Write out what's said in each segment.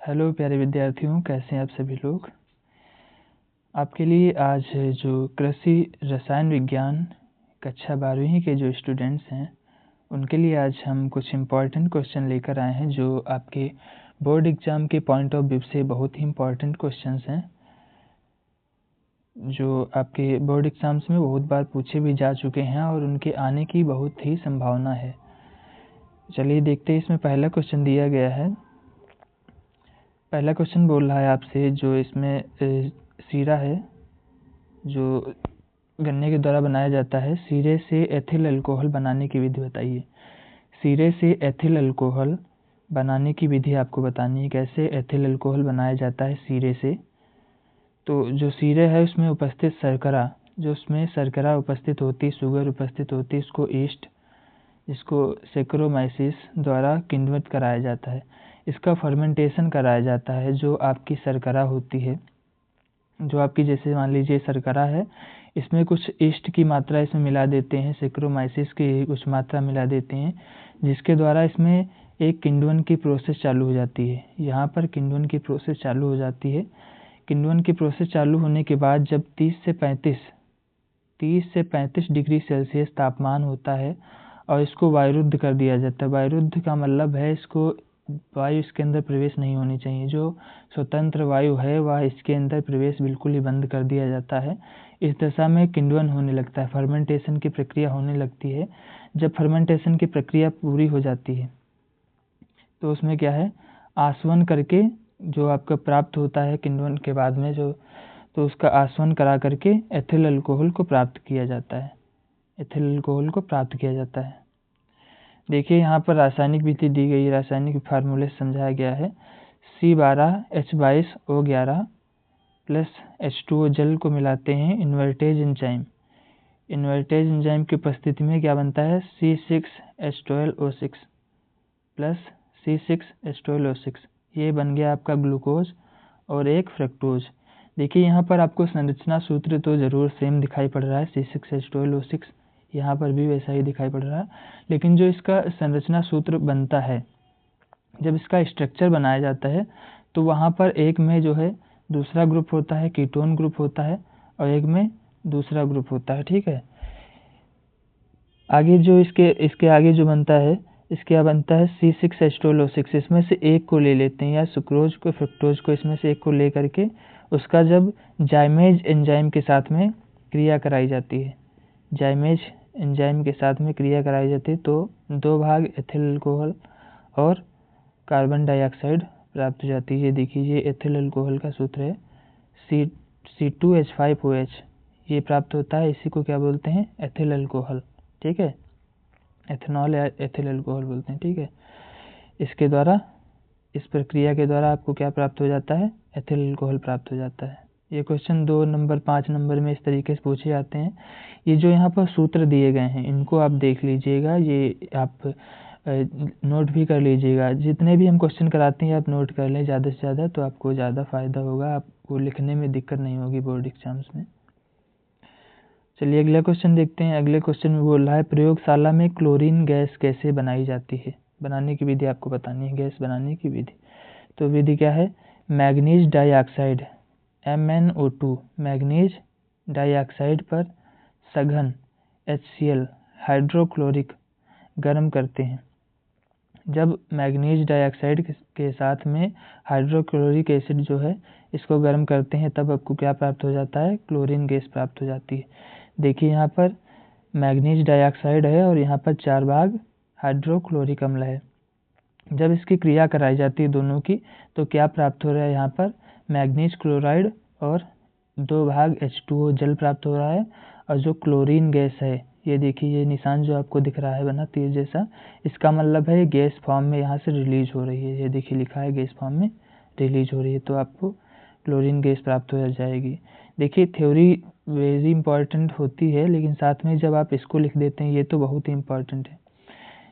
Hello प्यारे विद्यार्थियों, कैसे हैं आप सभी लोग। आपके लिए आज जो कृषि रसायन विज्ञान कक्षा 12वीं के जो स्टूडेंट्स हैं उनके लिए आज हम कुछ इम्पॉर्टेंट क्वेश्चन लेकर आए हैं जो आपके बोर्ड एग्ज़ाम के पॉइंट ऑफ व्यू से बहुत ही इम्पॉर्टेंट क्वेश्चंस हैं, जो आपके बोर्ड एग्ज़ाम्स में बहुत बार पूछे भी जा चुके हैं और उनके आने की बहुत ही संभावना है। चलिए देखते हैं। इसमें पहला क्वेश्चन दिया गया है। पहला क्वेश्चन बोल रहा है आपसे, जो इसमें सीरा है जो गन्ने के द्वारा बनाया जाता है, सीरे से एथिल अल्कोहल बनाने की विधि बताइए। सीरे से एथिल अल्कोहल बनाने की विधि आपको बतानी है, कैसे एथिल अल्कोहल बनाया जाता है सीरे से। तो जो सीरे है उसमें उपस्थित शर्करा, जो उसमें शर्करा उपस्थित होती है, शुगर उपस्थित होती है, इसको ईस्ट, जिसको सेक्रोमाइसिस द्वारा किण्वित कराया जाता है। इसका फर्मेंटेशन कराया जाता है। जो आपकी शर्करा होती है, जो आपकी जैसे मान लीजिए शर्करा है, इसमें कुछ ईस्ट की मात्रा इसमें मिला देते हैं, सेक्रोमाइसिस की कुछ मात्रा मिला देते हैं, जिसके द्वारा इसमें एक किण्वन की प्रोसेस चालू हो जाती है। यहाँ पर किण्वन की प्रोसेस चालू हो जाती है। किण्वन की प्रोसेस चालू होने के बाद जब 30 से 35 डिग्री सेल्सियस तापमान होता है और इसको वायुरुद्ध कर दिया जाता है। वायुरुद्ध का मतलब है इसको वायु इसके अंदर प्रवेश नहीं होनी चाहिए। जो स्वतंत्र वायु है वह इसके अंदर प्रवेश बिल्कुल ही बंद कर दिया जाता है। इस दशा में किण्वन होने लगता है, फर्मेंटेशन की प्रक्रिया होने लगती है। जब फर्मेंटेशन की प्रक्रिया पूरी हो जाती है तो उसमें क्या है, आसवन करके जो आपका प्राप्त होता है किण्वन के बाद में जो, तो उसका आसवन करा करके एथिल अल्कोहल को प्राप्त किया जाता है। एथिल अल्कोहल को प्राप्त किया जाता है। देखिए यहाँ पर रासायनिक विधि दी गई है, रासायनिक फार्मूले समझाया गया है। C12H22O11 प्लस H2O जल को मिलाते हैं इन्वर्टेज एंजाइम। इन्वर्टेज एंजाइम की उपस्थिति में क्या बनता है, C6H12O6 प्लस C6H12O6। ये बन गया आपका ग्लूकोज और एक फ्रक्टोज। देखिए यहाँ पर आपको संरचना सूत्र तो ज़रूर सेम दिखाई पड़ रहा है, C6H12O6, यहाँ पर भी वैसा ही दिखाई पड़ रहा है। लेकिन जो इसका संरचना सूत्र बनता है, जब इसका स्ट्रक्चर बनाया जाता है, तो वहाँ पर एक में जो है दूसरा ग्रुप होता है, कीटोन ग्रुप होता है, और एक में दूसरा ग्रुप होता है। ठीक है। आगे जो इसके आगे जो बनता है, इसके क्या बनता है, C6H12O6। इसमें से एक को ले लेते हैं, या सुक्रोज को, फ्रक्टोज को, इसमें से एक को ले करके उसका जब जाइमेज एंजाइम के साथ में क्रिया कराई जाती है, जाइमेज एंजाइम के साथ में क्रिया कराई जाती है, तो 2 भाग एथिल अल्कोहल और कार्बन डाइऑक्साइड प्राप्त हो जाती है। ये देखिए, ये एथिल अल्कोहल का सूत्र है, C2H5OH, ये प्राप्त होता है। इसी को क्या बोलते हैं, एथिल अल्कोहल। ठीक है, एथेनॉल या एथिल अल्कोहल बोलते हैं। ठीक है, इसके द्वारा, इस प्रक्रिया के द्वारा आपको क्या प्राप्त हो जाता है, एथिल अल्कोहल प्राप्त हो जाता है। ये क्वेश्चन 2 नंबर 5 नंबर में इस तरीके से पूछे जाते हैं। ये जो यहाँ पर सूत्र दिए गए हैं इनको आप देख लीजिएगा, ये आप नोट भी कर लीजिएगा। जितने भी हम क्वेश्चन कराते हैं आप नोट कर लें ज़्यादा से ज़्यादा, तो आपको ज़्यादा फ़ायदा होगा, आपको लिखने में दिक्कत नहीं होगी बोर्ड एग्जाम्स में। चलिए अगला क्वेश्चन देखते हैं। अगले क्वेश्चन में बोल रहा है, प्रयोगशाला में क्लोरीन गैस कैसे बनाई जाती है, बनाने की विधि आपको बतानी है, गैस बनाने की विधि। तो विधि क्या है, manganese dioxide MnO2, manganese dioxide पर सघन HCl हाइड्रोक्लोरिक गर्म करते हैं। जब मैग्नीज डाइऑक्साइड के साथ में हाइड्रोक्लोरिक एसिड जो है इसको गर्म करते हैं, तब आपको क्या प्राप्त हो जाता है, क्लोरीन गैस प्राप्त हो जाती है। देखिए यहाँ पर मैग्नीज डाइऑक्साइड है और यहाँ पर 4 भाग हाइड्रोक्लोरिक अम्ल है। जब इसकी क्रिया कराई जाती है दोनों की, तो क्या प्राप्त हो रहा है, यहाँ पर मैग्नीज क्लोराइड और 2 भाग H2O जल प्राप्त हो रहा है। और जो क्लोरीन गैस है, ये देखिए, ये निशान जो आपको दिख रहा है बना तीर जैसा, इसका मतलब है गैस फॉर्म में यहाँ से रिलीज हो रही है। ये देखिए लिखा है गैस फॉर्म में रिलीज हो रही है, तो आपको क्लोरीन गैस प्राप्त हो जाएगी। देखिए थ्योरी वेरी इंपॉर्टेंट होती है, लेकिन साथ में जब आप इसको लिख देते हैं, ये तो बहुत ही इंपॉर्टेंट है।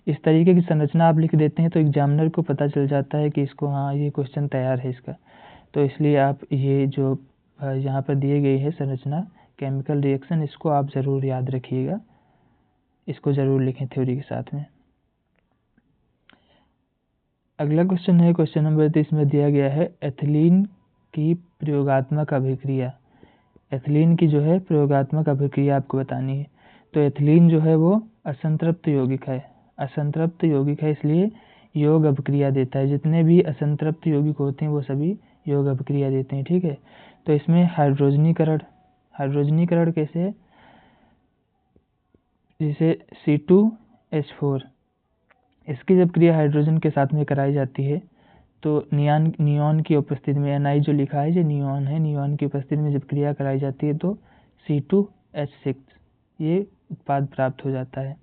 इस तरीके की संरचना आप लिख देते हैं तो एग्जामिनर को पता चल जाता है कि इसको, हाँ ये क्वेश्चन तैयार है इसका। तो इसलिए आप ये जो यहाँ पर दिए गई है संरचना, केमिकल रिएक्शन, इसको आप ज़रूर याद रखिएगा, इसको ज़रूर लिखें थ्योरी के साथ में। अगला क्वेश्चन है क्वेश्चन नंबर 30 में दिया गया है एथिलीन की प्रयोगात्मक अभिक्रिया। एथिलीन की जो है प्रयोगात्मक अभिक्रिया आपको बतानी है। तो एथिलीन जो है वो असंतृप्त यौगिक है। असंतृप्त यौगिक है इसलिए योग अभिक्रिया देता है। जितने भी असंतृप्त यौगिक होते हैं वो सभी योग अभिक्रिया देते हैं। ठीक है, तो इसमें हाइड्रोजनीकरण कैसे है, जैसे C2H4, इसकी जब क्रिया हाइड्रोजन के साथ में कराई जाती है तो नियॉन की उपस्थिति में, Ni जो लिखा है जो नियॉन है, नियॉन की उपस्थिति में जब क्रिया कराई जाती है तो C2H6 ये उत्पाद प्राप्त हो जाता है।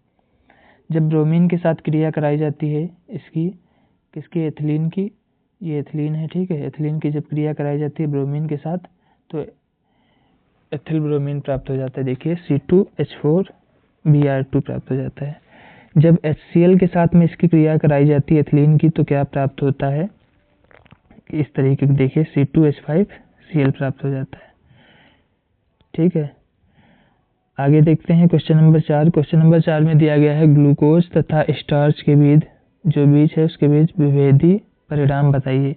जब ब्रोमीन के साथ क्रिया कराई जाती है किसकी, एथिलीन की, ये एथिलीन है। ठीक है, एथिलीन की जब क्रिया कराई जाती है ब्रोमीन के साथ तो एथिल ब्रोमीन प्राप्त हो जाता है। देखिए C2H4Br2 प्राप्त हो जाता है। जब HCl के साथ में इसकी क्रिया कराई जाती है एथिलीन की तो क्या प्राप्त होता है, इस तरीके के देखिए C2H5Cl प्राप्त हो जाता है। ठीक है, आगे देखते हैं क्वेश्चन नंबर 4। क्वेश्चन नंबर 4 में दिया गया है ग्लूकोज तथा स्टार्च के बीच जो बीज है उसके बीच विभेदी परिणाम बताइए।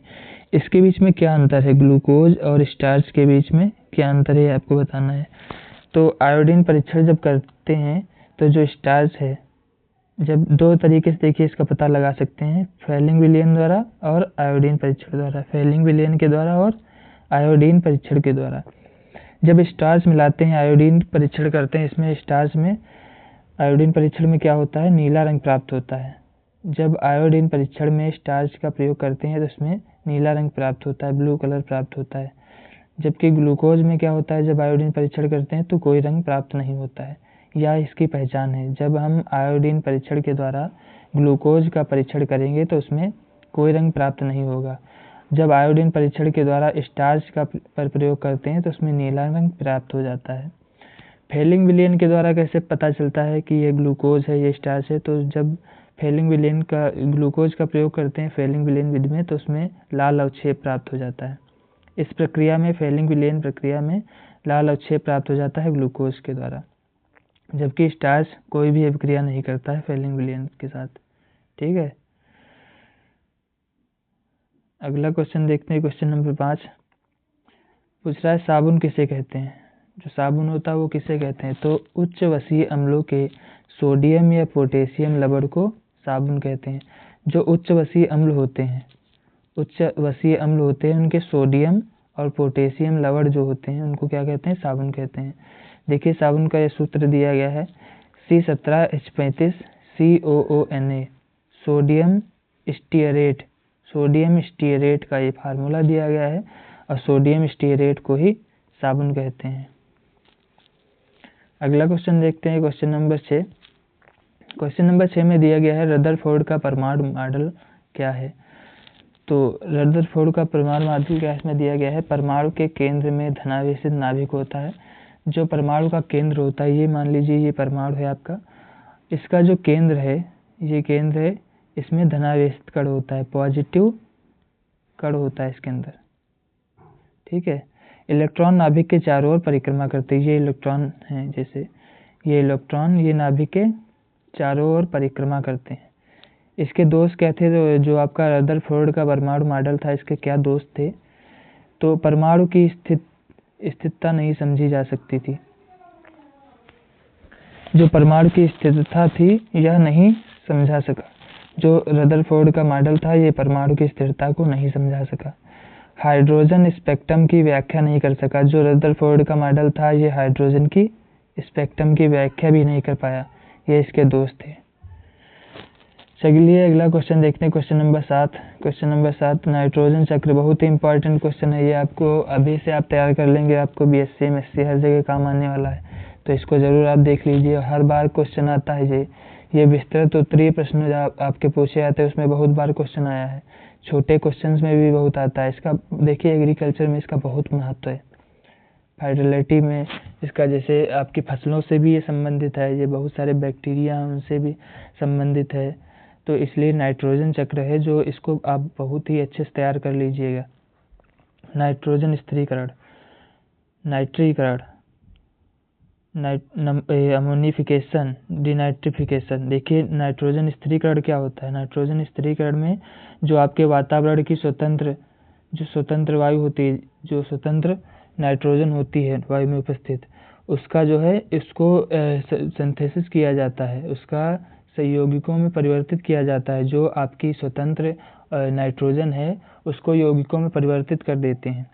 इसके बीच में क्या अंतर है, ग्लूकोज और स्टार्च के बीच में क्या अंतर है आपको बताना है। तो आयोडीन परीक्षण जब करते हैं तो जो स्टार्च है, जब दो तरीके से देखिए इसका पता लगा सकते हैं, फेलिंग विलयन द्वारा और आयोडीन परीक्षण द्वारा। फेलिंग विलयन के द्वारा और आयोडीन परीक्षण के द्वारा। जब स्टार्च मिलाते हैं, आयोडीन परीक्षण करते हैं, इसमें स्टार्च में आयोडीन परीक्षण में क्या होता है, नीला रंग प्राप्त होता है। जब आयोडीन परीक्षण में स्टार्च का प्रयोग करते हैं तो इसमें नीला रंग प्राप्त होता है, ब्लू कलर प्राप्त होता है। जबकि ग्लूकोज में क्या होता है, जब आयोडीन परीक्षण करते हैं तो कोई रंग प्राप्त नहीं होता है। यह इसकी पहचान है। जब हम आयोडीन परीक्षण के द्वारा ग्लूकोज का परीक्षण करेंगे तो उसमें कोई रंग प्राप्त नहीं होगा। जब आयोडीन परीक्षण के द्वारा स्टार्च का प्रयोग करते हैं तो उसमें नीला रंग प्राप्त हो जाता है। फेलिंग विलयन के द्वारा कैसे पता चलता है कि ये ग्लूकोज है, ये स्टार्च है, तो जब फेलिंग विलयन का ग्लूकोज का प्रयोग करते हैं फेलिंग विलयन विधि में तो उसमें लाल अवक्षेप प्राप्त हो जाता है। इस प्रक्रिया में, फेलिंग विलयन प्रक्रिया में लाल अवक्षेप प्राप्त हो जाता है ग्लूकोज के द्वारा, जबकि स्टार्च कोई भी अभिक्रिया नहीं करता है फेलिंग विलयन के साथ। ठीक है, अगला क्वेश्चन देखते हैं। क्वेश्चन नंबर 5 पूछ रहा है साबुन किसे कहते हैं। जो साबुन होता है वो किसे कहते हैं, तो उच्च वसीय अम्लों के सोडियम या पोटेशियम लवण को साबुन कहते हैं। जो उच्च वसीय अम्ल होते हैं, उनके सोडियम और पोटेशियम लवण जो होते हैं उनको क्या कहते हैं, साबुन कहते हैं। देखिए साबुन का ये सूत्र दिया गया है C17H35 COONA, सोडियम स्टीयरेट का ये फार्मूला दिया गया है और सोडियम स्टीयरेट को ही साबुन कहते हैं। अगला क्वेश्चन देखते हैं, क्वेश्चन नंबर 6। क्वेश्चन नंबर 6 में दिया गया है रदरफोर्ड का परमाणु मॉडल क्या है। तो रदरफोर्ड का परमाणु मॉडल क्या इसमें दिया गया है, परमाणु के केंद्र में धनावेशित नाभिक होता है। जो परमाणु का केंद्र होता है, ये मान लीजिए ये परमाणु है आपका, इसका जो केंद्र है, ये केंद्र है, इसमें धनावेशित कण होता है, पॉजिटिव कण होता है इसके अंदर। ठीक है, इलेक्ट्रॉन नाभिक के चारों ओर परिक्रमा करते हैं। ये इलेक्ट्रॉन हैं, जैसे ये इलेक्ट्रॉन ये नाभिक के चारों ओर परिक्रमा करते हैं। इसके दोष क्या थे, तो जो आपका रदरफोर्ड का परमाणु मॉडल था इसके क्या दोष थे, तो परमाणु की स्थिरता नहीं समझी जा सकती थी। जो परमाणु की स्थिरता थी यह नहीं समझा सका। जो रदरफोर्ड का मॉडल था ये परमाणु की स्थिरता को नहीं समझा सका। हाइड्रोजन स्पेक्ट्रम की व्याख्या नहीं कर सका। जो रदरफोर्ड का मॉडल था ये हाइड्रोजन की स्पेक्ट्रम की व्याख्या भी नहीं कर पाया। ये इसके दोष थे। चलिए अगला क्वेश्चन देखते हैं, question number 7। Question number 7 nitrogen चक्र, बहुत ही इंपॉर्टेंट क्वेश्चन है ये। आपको अभी से आप तैयार कर लेंगे, आपको BSc MSc हर जगह काम आने वाला है, तो इसको जरूर आप देख लीजिए। हर बार क्वेश्चन आता है ये विस्तृत उत्तरीय प्रश्न आपके पूछे जाते हैं, उसमें बहुत बार क्वेश्चन आया है। छोटे क्वेश्चन में भी बहुत आता है। इसका देखिए एग्रीकल्चर में इसका बहुत महत्व है। फाइटलिटी में इसका, जैसे आपकी फसलों से भी ये संबंधित है, ये बहुत सारे बैक्टीरिया उनसे भी संबंधित है, तो इसलिए नाइट्रोजन चक्र है जो इसको आप बहुत ही अच्छे से तैयार कर लीजिएगा। नाइट्रोजन स्थिरीकरण, नाइट्रीकरण, अमोनिफिकेशन, डिनाइट्रिफिकेशन। देखिए नाइट्रोजन स्थिरीकरण क्या होता है। नाइट्रोजन स्थिरीकरण में जो आपके वातावरण की स्वतंत्र वायु होती है, जो स्वतंत्र नाइट्रोजन होती है वायु में उपस्थित, उसका जो है इसको सिंथेसिस किया जाता है, उसका संयौगिकों में परिवर्तित किया जाता है। जो आपकी स्वतंत्र नाइट्रोजन है उसको यौगिकों में परिवर्तित कर देते हैं।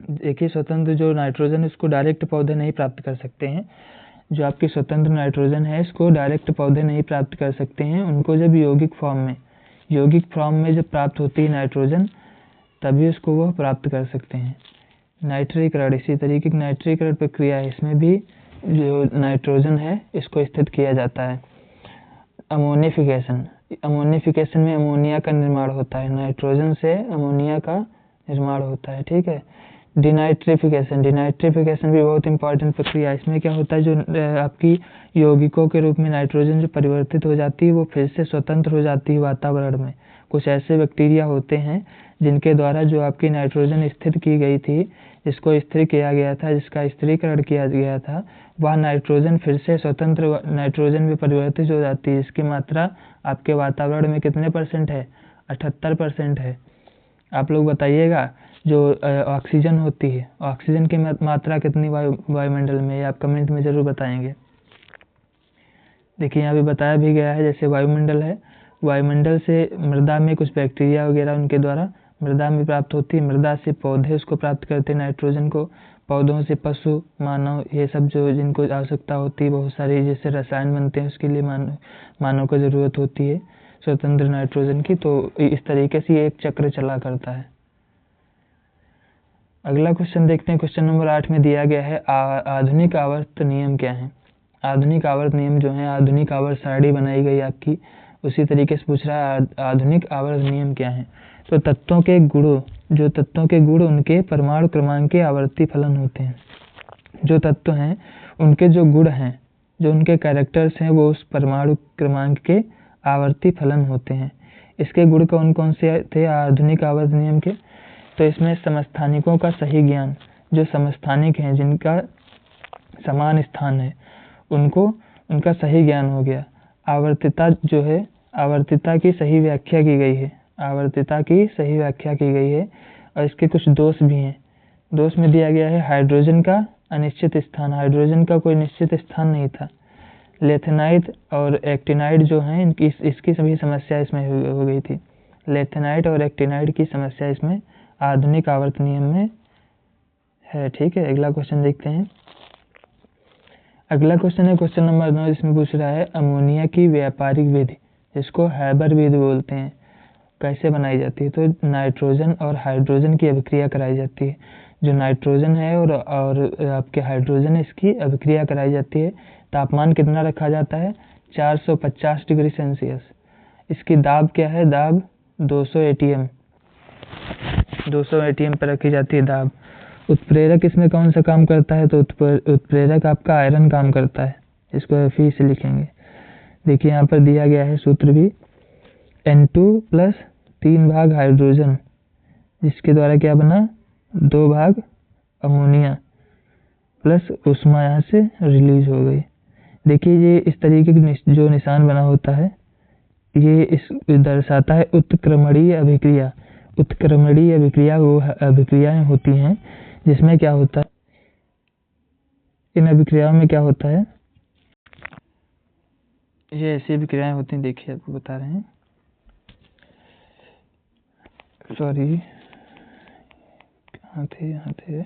देखिए स्वतंत्र जो नाइट्रोजन है उसको डायरेक्ट पौधे नहीं प्राप्त कर सकते हैं। जो आपकी स्वतंत्र नाइट्रोजन है इसको डायरेक्ट पौधे नहीं प्राप्त कर सकते हैं। उनको जब यौगिक फॉर्म में जब प्राप्त होती है नाइट्रोजन, तभी उसको वह प्राप्त कर सकते हैं। नाइट्रीकरण, इसी तरीके की नाइट्रीकरण प्रक्रिया है, इसमें भी जो नाइट्रोजन है इसको स्थित किया जाता है। अमोनिफिकेशन में अमोनिया का निर्माण होता है, नाइट्रोजन से अमोनिया का निर्माण होता है। ठीक है। डिनाइट्रिफिकेशन भी बहुत इंपॉर्टेंट प्रक्रिया है। इसमें क्या होता है, जो आपकी यौगिकों के रूप में नाइट्रोजन जो परिवर्तित हो जाती है वो फिर से स्वतंत्र हो जाती है वातावरण में। कुछ ऐसे बैक्टीरिया होते हैं जिनके द्वारा जो आपकी नाइट्रोजन स्थिर की गई थी, जिसको स्थिर किया गया था, जिसका स्थिरीकरण किया गया था, वह नाइट्रोजन फिर से स्वतंत्र नाइट्रोजन में परिवर्तित हो जाती है। इसकी मात्रा आपके वातावरण में कितने % है? 78% है। आप लोग बताइएगा जो ऑक्सीजन होती है, ऑक्सीजन की मात्रा कितनी वायुमंडल में, ये आप कमेंट में जरूर बताएंगे। देखिए यहाँ पे बताया भी गया है, जैसे वायुमंडल है, वायुमंडल से मृदा में कुछ बैक्टीरिया वगैरह उनके द्वारा मृदा में प्राप्त होती है। मृदा से पौधे उसको प्राप्त करते हैं नाइट्रोजन को, पौधों से पशु, मानव, ये सब जो जिनको आवश्यकता होती है, बहुत सारी जैसे रसायन बनते हैं उसके लिए मानव को ज़रूरत होती है स्वतंत्र नाइट्रोजन की। तो इस तरीके से एक चक्र चला करता है। अगला क्वेश्चन देखते हैं। क्वेश्चन नंबर 8 में दिया गया है आधुनिक आवर्त नियम क्या है। आधुनिक आवर्त नियम जो है, आधुनिक आवर्त सारणी बनाई गई आपकी, उसी तरीके से पूछ रहा है आधुनिक आवर्त नियम क्या है। तो तत्वों के गुण उनके परमाणु क्रमांक के आवर्ती फलन होते हैं। जो तत्व हैं उनके जो गुण हैं, जो उनके कैरेक्टर्स हैं, वो उस परमाणु क्रमांक के आवर्ती फलन होते हैं। इसके गुण कौन कौन से थे आधुनिक आवर्त नियम के? तो इसमें समस्थानिकों का सही ज्ञान, जो समस्थानिक हैं जिनका समान स्थान है, उनका सही ज्ञान हो गया। आवर्तिता जो है, आवर्तिता की सही व्याख्या की गई है, आवर्तिता की सही व्याख्या की गई है। और इसके कुछ दोष भी हैं। दोष में दिया गया है हाइड्रोजन का अनिश्चित स्थान, हाइड्रोजन का कोई निश्चित स्थान नहीं था। लेथेनाइट और एक्टिनाइट जो हैं इसकी सभी समस्या इसमें हो गई थी। लेथेनाइट और एक्टिनाइट की समस्या इसमें आधुनिक आवर्त नियम में है। ठीक है। अगला क्वेश्चन देखते हैं। अगला क्वेश्चन है क्वेश्चन नंबर 9, जिसमें पूछ रहा है अमोनिया की व्यापारिक विधि, जिसको हैबर विधि बोलते हैं, कैसे बनाई जाती है। तो नाइट्रोजन और हाइड्रोजन की अभिक्रिया कराई जाती है। जो नाइट्रोजन है और आपके हाइड्रोजन है, इसकी अभिक्रिया कराई जाती है। तापमान कितना रखा जाता है? 450 डिग्री सेल्सियस। इसकी दाब क्या है? दाब 200 ATM, 200 ATM पर रखी जाती है दाब। उत्प्रेरक इसमें कौन सा काम करता है? तो उत्प्रेरक आपका आयरन काम करता है, इसको Fe से लिखेंगे। देखिए यहाँ पर दिया गया है सूत्र भी, N2 प्लस 3 भाग हाइड्रोजन, जिसके द्वारा क्या बना? 2 भाग अमोनिया प्लस ऊष्मा यहाँ से रिलीज हो गई। देखिए ये इस तरीके की जो निशान बना होता है, ये इस दर्शाता है उत्क्रमणीय अभिक्रिया। उत्क्रमणीय अभिक्रिया वो अभिक्रियाएं होती हैं जिसमें क्या होता है, इन अभिक्रियाओं में क्या होता है, ये ऐसी अभिक्रियाएं होती हैं। देखिए आपको बता रहे हैं, सॉरी कहाँ थे, यहाँ थे।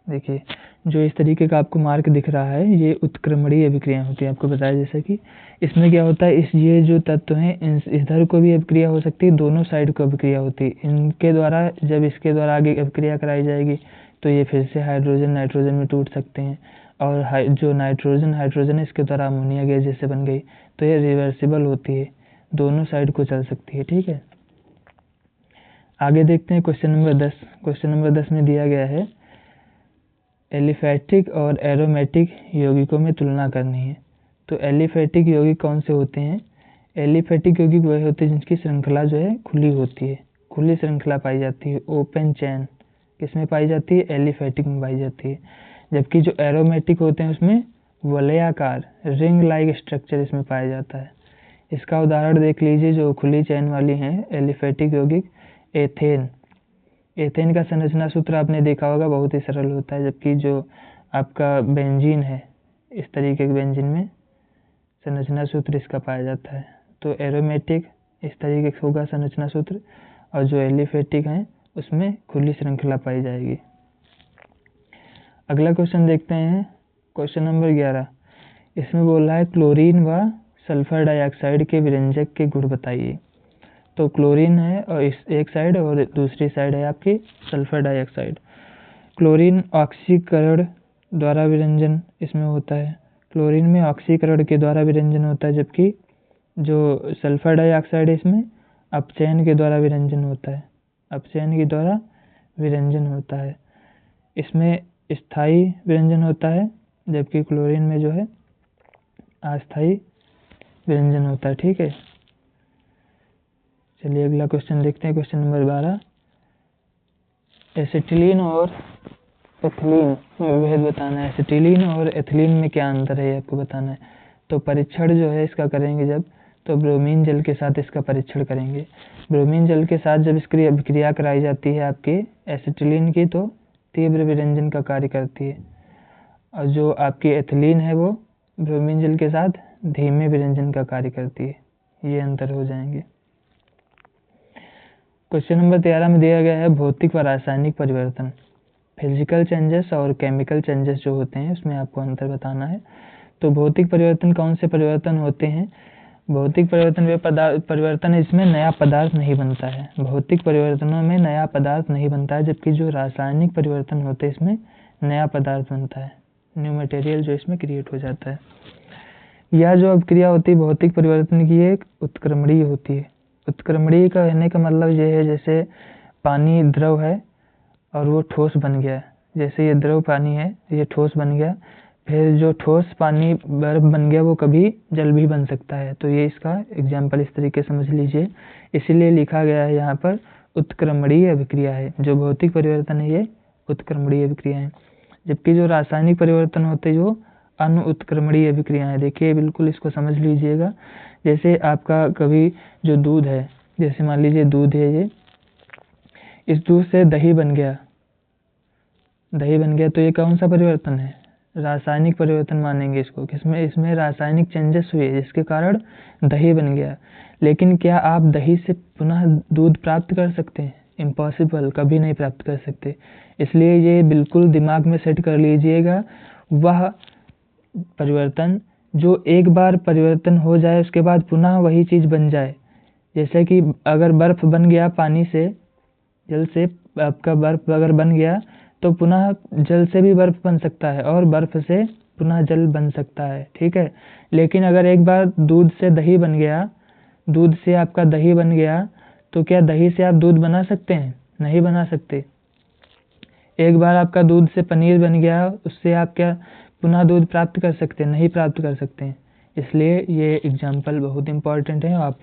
देखिए जो इस तरीके का आपको मार्क दिख रहा है, ये उत्क्रमणीय अभिक्रिया होती है। आपको बताया जैसा कि इसमें क्या होता है, ये जो तत्व हैं इधर को भी अभिक्रिया हो सकती है, दोनों साइड को अभिक्रिया होती है। इनके द्वारा जब इसके द्वारा आगे अभिक्रिया कराई जाएगी तो ये फिर से हाइड्रोजन नाइट्रोजन में टूट सकते हैं। और जो नाइट्रोजन हाइड्रोजन है इसके द्वारा अमोनिया गैस जैसे बन गई, तो ये रिवर्सिबल होती है, दोनों साइड को चल सकती है। ठीक है। आगे देखते हैं क्वेश्चन नंबर 10। क्वेश्चन नंबर 10 में दिया गया है एलिफैटिक और एरोमेटिक यौगिकों में तुलना करनी है। तो एलिफैटिक यौगिक कौन से होते हैं? एलिफैटिक यौगिक वह होते हैं जिनकी श्रृंखला जो है खुली होती है, खुली श्रृंखला पाई जाती है, ओपन चेन। किसमें पाई जाती है? एलिफैटिक में पाई जाती है। जबकि जो एरोमेटिक होते हैं उसमें वलयाकार रिंग लाइक स्ट्रक्चर इसमें पाया जाता है। इसका उदाहरण देख लीजिए, जो खुली चैन वाली हैं एलिफेटिक यौगिक एथेन। एथेन का संरचना सूत्र आपने देखा होगा, बहुत ही सरल होता है, जबकि जो आपका बेंजीन है इस तरीके के बेंजीन में संरचना सूत्र इसका पाया जाता है। तो एरोमेटिक इस तरीके से होगा संरचना सूत्र, और जो एलिफेटिक हैं उसमें खुली श्रृंखला पाई जाएगी। अगला क्वेश्चन देखते हैं, क्वेश्चन नंबर 11। इसमें बोल रहा है क्लोरीन व सल्फर डाइऑक्साइड के विरंजक के गुण बताइए। तो क्लोरीन है और इस एक साइड, और दूसरी साइड है आपकी सल्फर डाइऑक्साइड। क्लोरीन ऑक्सीकरण द्वारा विरंजन इसमें होता है, क्लोरीन में ऑक्सीकरण के द्वारा विरंजन होता है, जबकि जो सल्फर डाइऑक्साइड है इसमें अपचयन के द्वारा विरंजन होता है, अपचयन के द्वारा विरंजन होता है। इसमें स्थायी विरंजन होता है, जबकि क्लोरीन में जो है अस्थायी विरंजन होता है। ठीक है, चलिए अगला क्वेश्चन देखते हैं, क्वेश्चन नंबर 12। एसिटिलीन और एथिलीन में विभेद बताना है। एसिटिलीन और एथिलीन में क्या अंतर है आपको बताना है। तो परीक्षण जो है इसका करेंगे जब, तो ब्रोमीन जल के साथ इसका परीक्षण करेंगे। ब्रोमीन जल के साथ जब इसकी अभिक्रिया कराई जाती है आपके एसिटिलीन की, तो तीव्र विरंजन का कार्य करती है, और जो आपकी एथिलीन है वो ब्रोमीन जल के साथ धीमे विरंजन का कार्य करती है। ये अंतर हो जाएंगे। क्वेश्चन नंबर 13 में दिया गया है भौतिक व रासायनिक परिवर्तन, फिजिकल चेंजेस और केमिकल चेंजेस जो होते हैं उसमें आपको अंतर बताना है। तो भौतिक परिवर्तन कौन से परिवर्तन होते हैं? भौतिक परिवर्तन वे परिवर्तन इसमें नया पदार्थ नहीं बनता है, भौतिक परिवर्तनों में नया पदार्थ नहीं बनता है, जबकि जो रासायनिक परिवर्तन होते हैं इसमें नया पदार्थ बनता है, न्यू मटेरियल जो इसमें क्रिएट हो जाता है। यह जो अभिक्रिया होती है भौतिक परिवर्तन की एक उत्क्रमणीय होती है। उत्क्रमणीय का कहने का मतलब ये है, जैसे पानी द्रव है और वो ठोस बन गया, जैसे ये द्रव पानी है ये ठोस बन गया, फिर जो ठोस पानी बर्फ बन गया वो कभी जल भी बन सकता है। तो ये इसका एग्जाम्पल इस तरीके समझ लीजिए, इसीलिए लिखा गया है यहाँ पर उत्क्रमणीय अभिक्रिया है। जो भौतिक परिवर्तन है ये उत्क्रमणीय अभिक्रिया है, जबकि जो रासायनिक परिवर्तन होते हैं जो अनुत्क्रमणीय अभिक्रिया है। देखिए बिल्कुल इसको समझ लीजिएगा, जैसे आपका कभी जो दूध है, जैसे मान लीजिए दूध है ये, इस दूध से दही बन गया, दही बन गया, तो ये कौन सा परिवर्तन है? रासायनिक परिवर्तन मानेंगे इसको। किसमें? इसमें रासायनिक चेंजेस हुए जिसके कारण दही बन गया। लेकिन क्या आप दही से पुनः दूध प्राप्त कर सकते हैं? इम्पॉसिबल, कभी नहीं प्राप्त कर सकते। इसलिए ये बिल्कुल दिमाग में सेट कर लीजिएगा, वह परिवर्तन जो एक बार परिवर्तन हो जाए उसके बाद पुनः वही चीज बन जाए। जैसे कि अगर बर्फ बन गया पानी से, जल से आपका बर्फ अगर बन गया तो पुनः जल से भी बर्फ बन सकता है और बर्फ से पुनः जल बन सकता है। ठीक है, लेकिन अगर एक बार दूध से दही बन गया, दूध से आपका दही बन गया, तो क्या दही से आप दूध बना सकते हैं? नहीं बना सकते। एक बार आपका दूध से पनीर बन गया, उससे आप क्या पुनः दूध प्राप्त कर सकते हैं? नहीं प्राप्त कर सकते हैं। इसलिए ये एग्जाम्पल बहुत इंपॉर्टेंट है। आप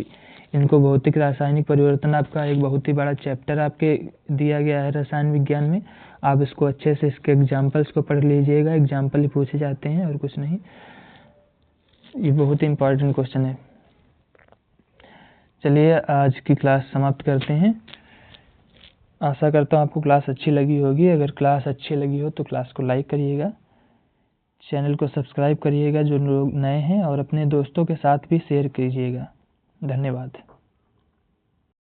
इनको भौतिक रासायनिक परिवर्तन आपका एक बहुत ही बड़ा चैप्टर आपके दिया गया है रसायन विज्ञान में। आप इसको अच्छे से इसके एग्जाम्पल्स को पढ़ लीजिएगा, एग्जाम्पल ही पूछे जाते हैं और कुछ नहीं। ये बहुत ही इंपॉर्टेंट क्वेश्चन है। चलिए आज की क्लास समाप्त करते हैं। आशा करता हूँ आपको क्लास अच्छी लगी होगी। अगर क्लास अच्छी लगी हो तो क्लास को लाइक करिएगा, चैनल को सब्सक्राइब करिएगा जो लोग नए हैं, और अपने दोस्तों के साथ भी शेयर कीजिएगा। धन्यवाद।